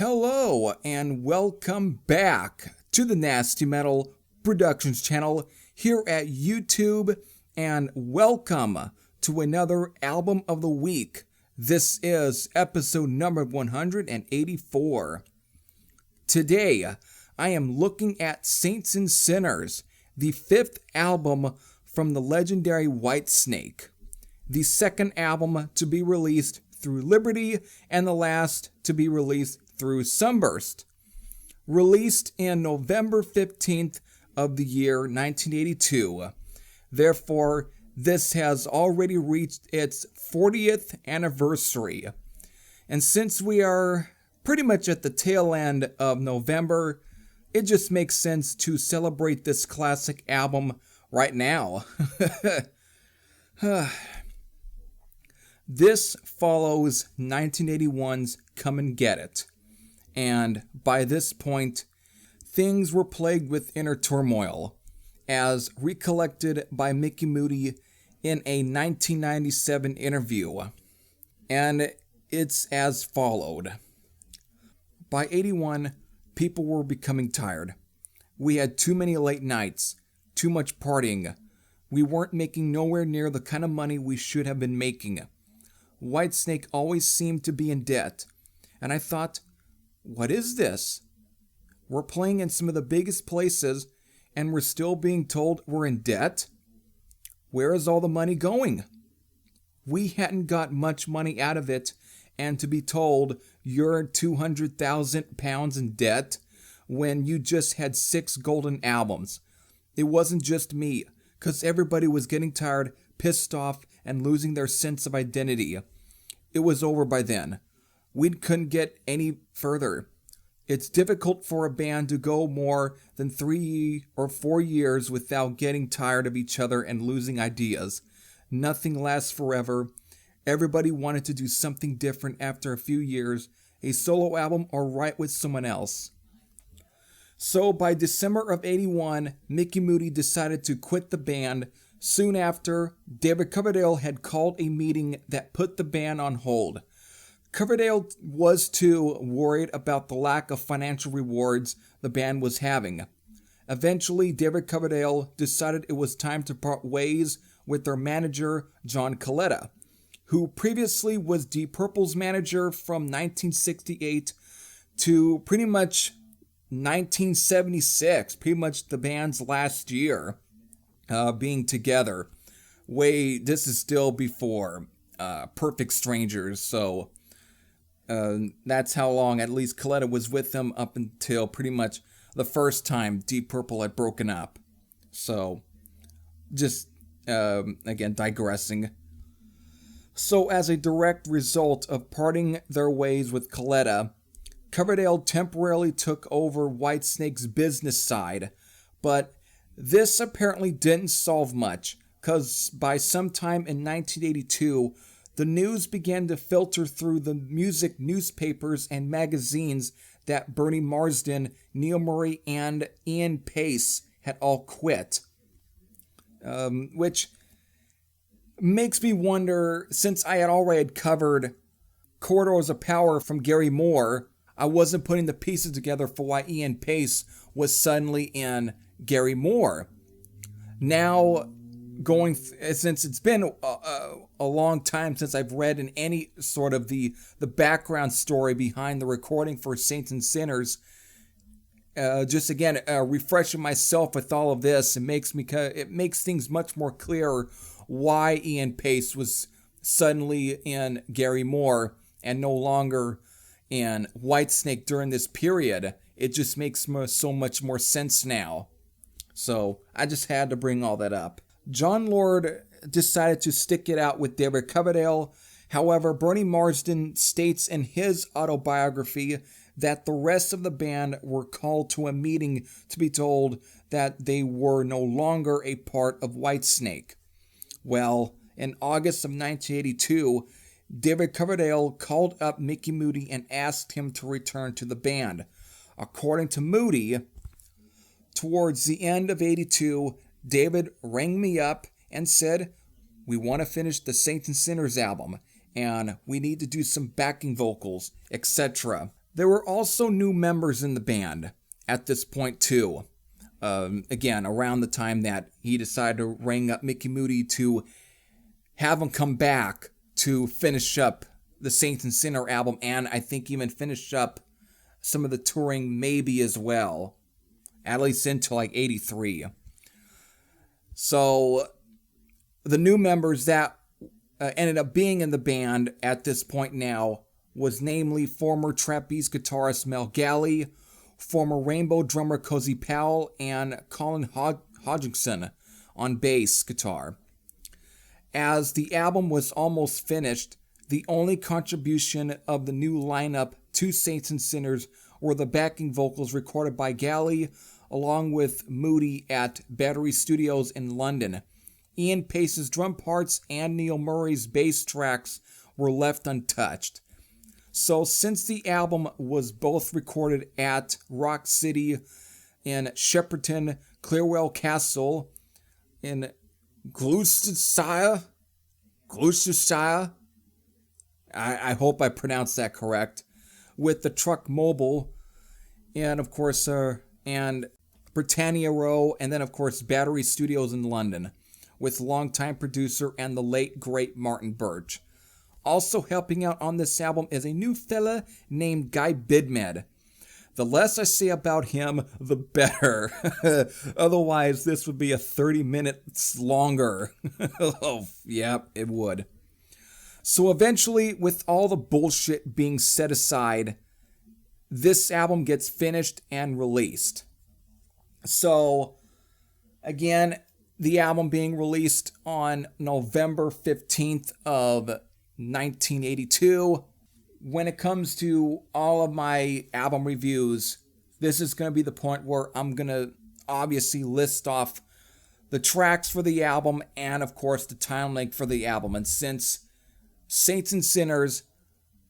Hello and welcome back to the Nasty Metal Productions channel here at YouTube, and welcome to another album of the week. This is episode number 184. Today I am looking at Saints and Sinners, the fifth album from the legendary Whitesnake, the second album to be released through Liberty and the last to be released through Sunburst. Released in November 15th of the year 1982. Therefore, this has already reached its 40th anniversary. And since we are pretty much at the tail end of November, it just makes sense to celebrate this classic album right now. This follows 1981's Come and Get It. And by this point, things were plagued with inner turmoil, as recollected by Mickey Moody in a 1997 interview. And it's as followed. By 81, people were becoming tired. We had too many late nights, too much partying. We weren't making nowhere near the kind of money we should have been making. Whitesnake always seemed to be in debt, and I thought, what is this? We're playing in some of the biggest places, and we're still being told we're in debt? Where is all the money going? We hadn't got much money out of it, and to be told you're 200,000 pounds in debt when you just had 6 golden albums. It wasn't just me, because everybody was getting tired, pissed off, and losing their sense of identity. It was over by then. We couldn't get any further. It's difficult for a band to go more than 3 or 4 years without getting tired of each other and losing ideas. Nothing lasts forever. Everybody wanted to do something different after a few years, a solo album or write with someone else. So by December of 81, Mickey Moody decided to quit the band. Soon after, David Coverdale had called a meeting that put the band on hold. Coverdale was too worried about the lack of financial rewards the band was having. Eventually, David Coverdale decided it was time to part ways with their manager, John Coletta, who previously was Deep Purple's manager from 1968 to pretty much 1976, pretty much the band's last year being together. This is still before Perfect Strangers, so that's how long at least Coletta was with them up until pretty much the first time Deep Purple had broken up. So, just, again, digressing. So, as a direct result of parting their ways with Coletta, Coverdale temporarily took over Whitesnake's business side, but this apparently didn't solve much, because by sometime in 1982, the news began to filter through the music newspapers and magazines that Bernie Marsden, Neil Murray, and Ian Pace had all quit. Which makes me wonder, since I had already covered Corridors of Power from Gary Moore, I wasn't putting the pieces together for why Ian Pace was suddenly in Gary Moore. Now, since it's been a long time since I've read in any sort of the background story behind the recording for Saints and Sinners, just again refreshing myself with all of this, it makes things much more clear why Ian Pace was suddenly in Gary Moore and no longer in Whitesnake during this period. It just makes so much more sense now. So I just had to bring all that up. John Lord decided to stick it out with David Coverdale. However, Bernie Marsden states in his autobiography that the rest of the band were called to a meeting to be told that they were no longer a part of Whitesnake. Well, in August of 1982, David Coverdale called up Mickey Moody and asked him to return to the band. According to Moody, towards the end of 82, David rang me up and said, "We want to finish the Saints and Sinners album, and we need to do some backing vocals, etc." There were also new members in the band at this point too. Again, around the time that he decided to ring up Mickey Moody to have him come back to finish up the Saints and Sinner album, and I think even finish up some of the touring maybe as well, at least into like 83. So the new members that ended up being in the band at this point now was namely former Trapeze guitarist Mel Galley, former Rainbow drummer Cozy Powell, and Colin Hodgkinson on bass guitar. As the album was almost finished, the only contribution of the new lineup to Saints and Sinners were the backing vocals recorded by Galley, along with Moody at Battery Studios in London. Ian Pace's drum parts and Neil Murray's bass tracks were left untouched. So since the album was both recorded at Rock City in Shepperton, Clearwell Castle in Gloucestershire, I hope I pronounced that correct, with the Truck Mobile, and of course, and Britannia Row, and then of course Battery Studios in London, with longtime producer and the late great Martin Birch. Also helping out on this album is a new fella named Guy Bidmed. The less I say about him, the better. Otherwise, this would be a 30 minutes longer. Oh, yeah, it would. So eventually, with all the bullshit being set aside, this album gets finished and released. So, again, the album being released on November 15th of 1982. When it comes to all of my album reviews, this is going to be the point where I'm going to obviously list off the tracks for the album and, of course, the time length for the album. And since Saints and Sinners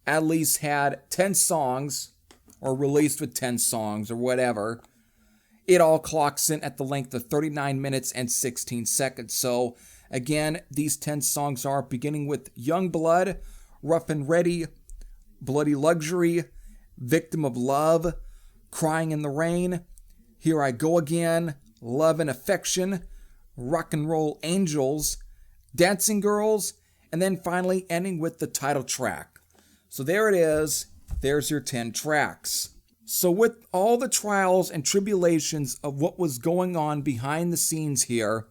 at least had 10 songs, or released with 10 songs, or whatever, it all clocks in at the length of 39 minutes and 16 seconds. So, again, these 10 songs are beginning with Young Blood, Rough and Ready, Bloody Luxury, Victim of Love, Crying in the Rain, Here I Go Again, Love and Affection, Rock and Roll Angels, Dancing Girls, and then finally ending with the title track. So there it is. There's your 10 tracks. So with all the trials and tribulations of what was going on behind the scenes here,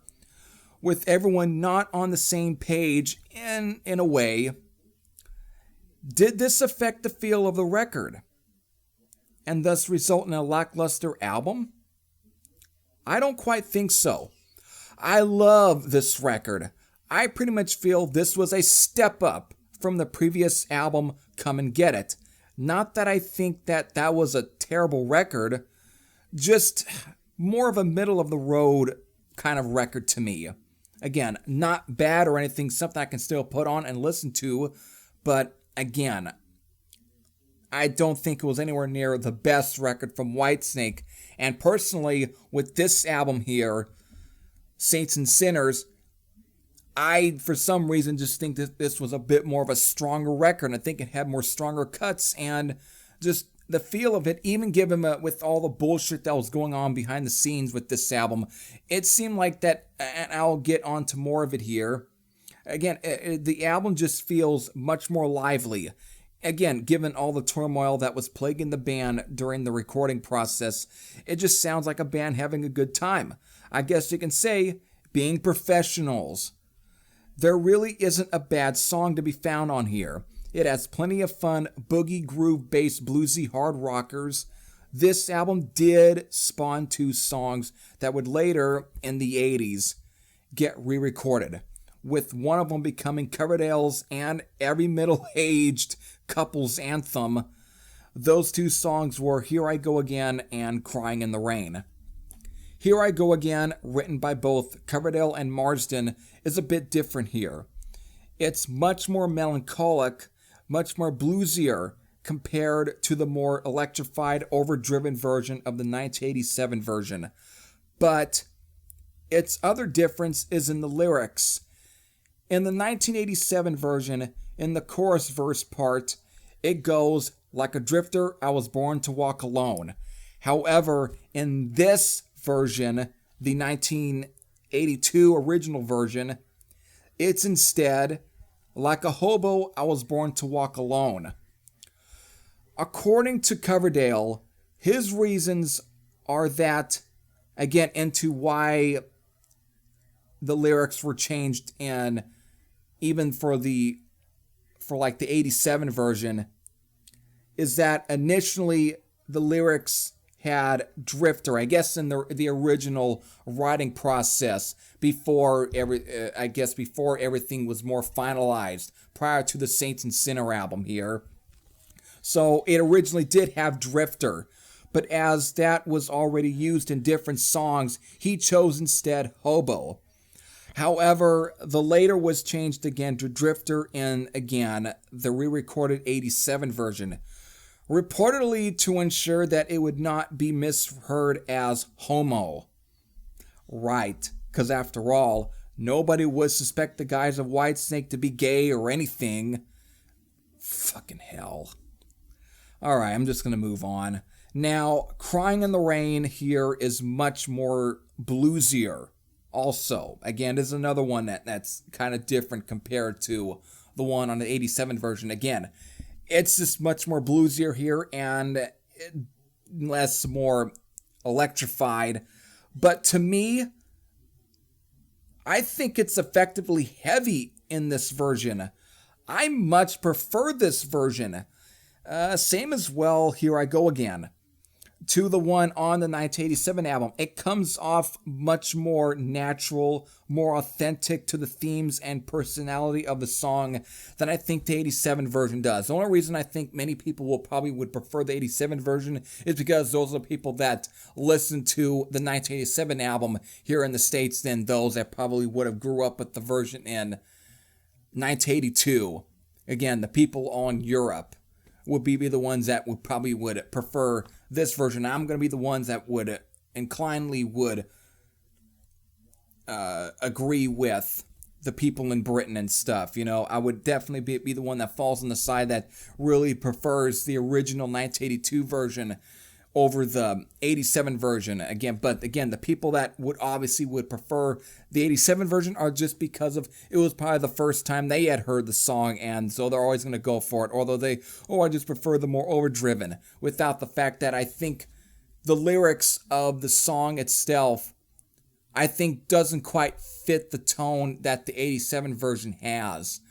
with everyone not on the same page in a way, did this affect the feel of the record and thus result in a lackluster album? I don't quite think so. I love this record. I pretty much feel this was a step up from the previous album, Come and Get It. Not that I think that that was a terrible record, just more of a middle of the road kind of record to me. Again, not bad or anything, something I can still put on and listen to, but again, I don't think it was anywhere near the best record from Whitesnake. And personally, with this album here, Saints and Sinners, I, for some reason, just think that this was a bit more of a stronger record. I think it had more stronger cuts and just the feel of it, even given with all the bullshit that was going on behind the scenes with this album, it seemed like that, and I'll get on to more of it here. Again, the album just feels much more lively. Again, given all the turmoil that was plaguing the band during the recording process, it just sounds like a band having a good time. I guess you can say, being professionals. There really isn't a bad song to be found on here. It has plenty of fun, boogie, groove-based, bluesy hard rockers. This album did spawn 2 songs that would later, in the 80s, get re-recorded, with one of them becoming Coverdale's and every middle-aged couple's anthem. Those 2 songs were Here I Go Again and Crying in the Rain. Here I Go Again, written by both Coverdale and Marsden, is a bit different here. It's much more melancholic, much more bluesier compared to the more electrified, overdriven version of the 1987 version. But its other difference is in the lyrics. In the 1987 version, in the chorus verse part, it goes, Like a drifter, I was born to walk alone. However, in this version, the 1982 original version, it's instead, like a hobo, I was born to walk alone. According to Coverdale, his reasons are that, again, into why the lyrics were changed in, even for like the 87 version, is that initially the lyrics had drifter, I guess in the original writing process before everything was more finalized prior to the Saints and Sinner album here. So it originally did have drifter, but as that was already used in different songs, he chose instead hobo. However, the later was changed again to drifter in, again, the re-recorded 87 version, reportedly to ensure that it would not be misheard as homo. Right, because after all, nobody would suspect the guys of Whitesnake to be gay or anything. Fucking hell. Alright, I'm just going to move on. Now, Crying in the Rain here is much more bluesier. Also, again, this is another one that's kind of different compared to the one on the 87 version. Again, it's just much more bluesier here and less more electrified. But to me, I think it's effectively heavy in this version. I much prefer this version. Same as well, Here I Go Again, to the one on the 1987 album. It comes off much more natural, more authentic to the themes and personality of the song than I think the 87 version does. The only reason I think many people would prefer the 87 version is because those are the people that listen to the 1987 album here in the States than those that probably would have grew up with the version in 1982. Again, the people on Europe would be the ones that would prefer this version. I'm going to be the ones that would agree with the people in Britain and stuff. You know, I would definitely be the one that falls on the side that really prefers the original 1982 version over the 87 version. Again, the people that would prefer the 87 version are just because of it was probably the first time they had heard the song, and so they're always going to go for it. Although I just prefer the more overdriven, without the fact that I think the lyrics of the song itself, I think, doesn't quite fit the tone that the 87 version has.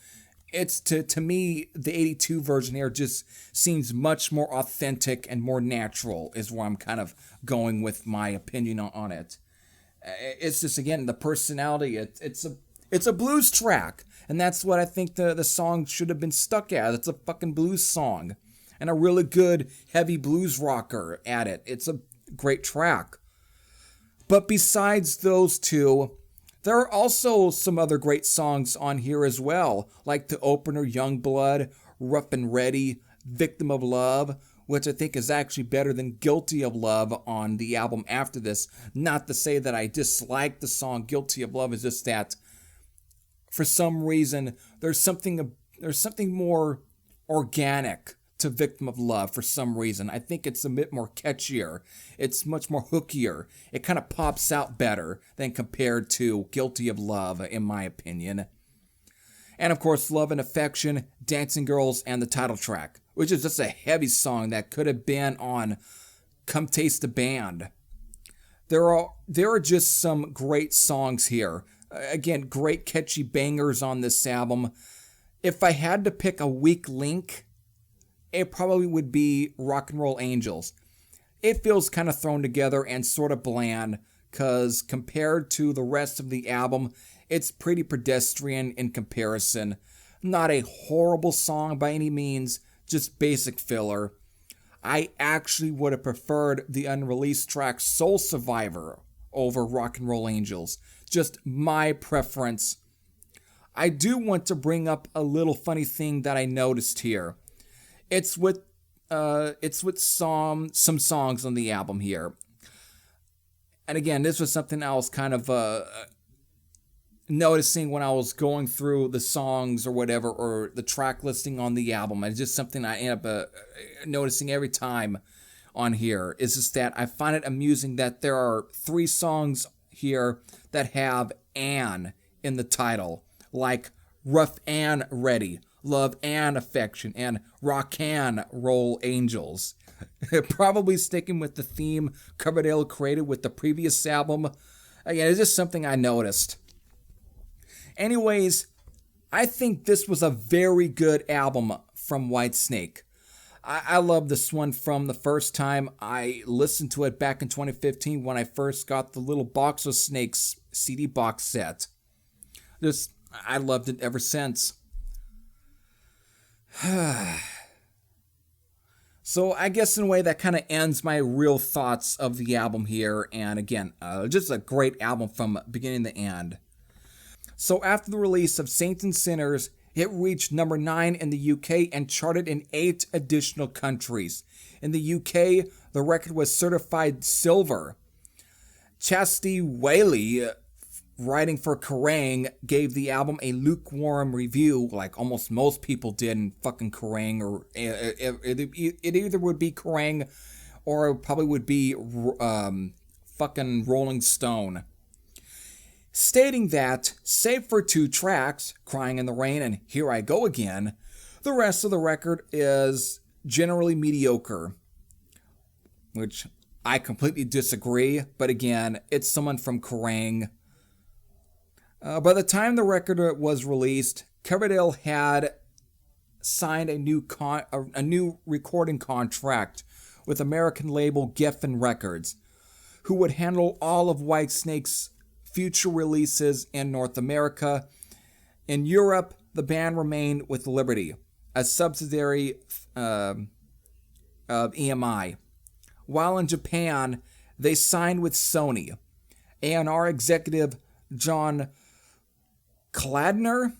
It's to me, the 82 version here just seems much more authentic and more natural, is where I'm kind of going with my opinion on it. It's just, again, the personality. It's a blues track, and that's what I think the song should have been stuck at. It's a fucking blues song, and a really good heavy blues rocker at it. It's a great track. But besides those two, there are also some other great songs on here as well, like the opener Youngblood, Rough and Ready, Victim of Love, which I think is actually better than Guilty of Love on the album after this. Not to say that I dislike the song Guilty of Love, it's just that for some reason there's something more organic to Victim of Love for some reason. I think it's a bit more catchier. It's much more hookier. It kind of pops out better than compared to Guilty of Love, in my opinion. And of course, Love and Affection, Dancing Girls, and the title track, which is just a heavy song that could have been on Come Taste the Band. There are just some great songs here. Again, great catchy bangers on this album. If I had to pick a weak link, it probably would be Rock and Roll Angels. It feels kind of thrown together and sort of bland, because compared to the rest of the album, it's pretty pedestrian in comparison. Not a horrible song by any means, just basic filler. I actually would have preferred the unreleased track Soul Survivor over Rock and Roll Angels. Just my preference. I do want to bring up a little funny thing that I noticed here. It's with some songs on the album here. And again, this was something I was kind of noticing when I was going through the songs or whatever, or the track listing on the album. It's just something I end up noticing every time on here, is just that I find it amusing that there are 3 songs here that have "and" in the title, like "Rough and Ready," "Love and Affection," and "Rock and Roll Angels." Probably sticking with the theme Coverdale created with the previous album. Again, it's just something I noticed. Anyways, I think this was a very good album from Whitesnake. I love this one from the first time I listened to it back in 2015 when I first got the little Box of Snakes CD box set. I loved it ever since. So I guess in a way that kind of ends my real thoughts of the album here. And again, just a great album from beginning to end. So after the release of Saints and Sinners, it reached number 9 in the UK and charted in 8 additional countries. In the UK, the record was certified silver. Chastity Whaley, writing for Kerrang, gave the album a lukewarm review, like almost most people did in fucking Kerrang, or it either would be Kerrang or it probably would be fucking Rolling Stone. Stating that, save for 2 tracks, Crying in the Rain and Here I Go Again, the rest of the record is generally mediocre. Which I completely disagree, but again, it's someone from Kerrang. By the time the record was released, Coverdale had signed a new recording contract with American label Geffen Records, who would handle all of Whitesnake's future releases in North America. In Europe, the band remained with Liberty, a subsidiary of EMI. While in Japan, they signed with Sony. A&R executive John Kalodner.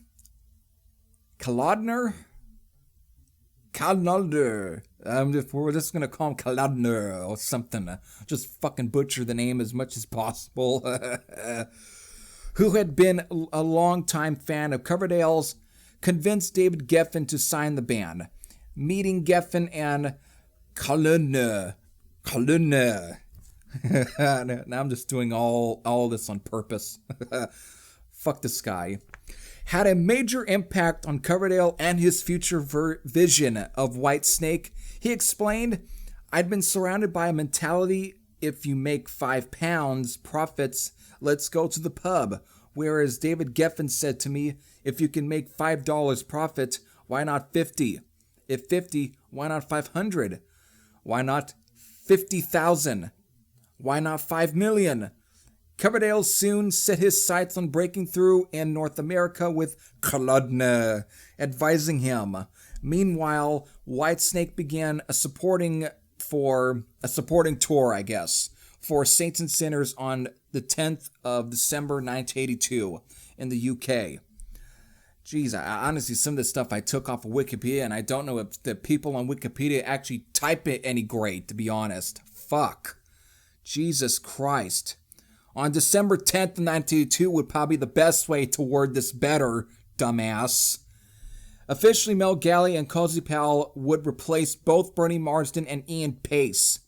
We're just gonna call him Kalodner or something. Just fucking butcher the name as much as possible. Who had been a longtime fan of Coverdale's, convinced David Geffen to sign the band. Meeting Geffen and Kalodner. Now I'm just doing all this on purpose. Fuck this guy. Had a major impact on Coverdale and his future vision of Whitesnake. He explained, "I'd been surrounded by a mentality, if you make £5 profits, let's go to the pub. Whereas David Geffen said to me, if you can make $5 profit, why not 50? If 50, why not 500? Why not 50,000? Why not 5 million? Coverdale soon set his sights on breaking through in North America, with Kalodner advising him. Meanwhile, Whitesnake began a supporting tour, for Saints and Sinners on the 10th of December 1982 in the UK. Jeez, I honestly, some of this stuff I took off of Wikipedia, and I don't know if the people on Wikipedia actually type it any great, to be honest. Fuck. Jesus Christ. On December 10th, 1982 would probably be the best way to word this better, dumbass. Officially, Mel Galley and Cozy Powell would replace both Bernie Marsden and Ian Pace.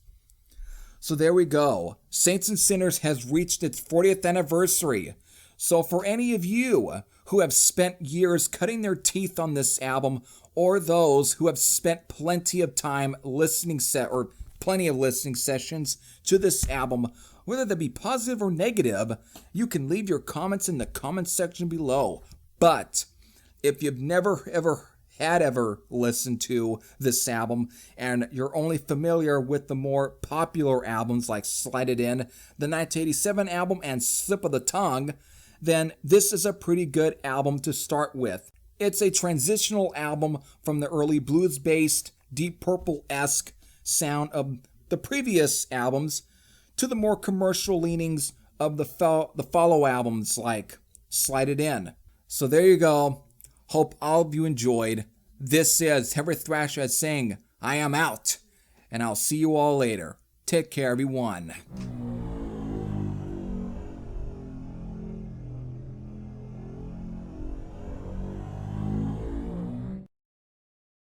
So there we go. Saints and Sinners has reached its 40th anniversary. So for any of you who have spent years cutting their teeth on this album, or those who have spent plenty of listening sessions to this album, whether they be positive or negative, you can leave your comments in the comment section below. But if you've never ever listened to this album, and you're only familiar with the more popular albums like Slide It In, the 1987 album, and Slip of the Tongue, then this is a pretty good album to start with. It's a transitional album from the early blues-based, Deep Purple-esque sound of the previous albums to the more commercial leanings of the follow albums like Slide It In. So there you go. Hope all of you enjoyed. This is Heavy Thrasher saying, I am out, and I'll see you all later. Take care, everyone.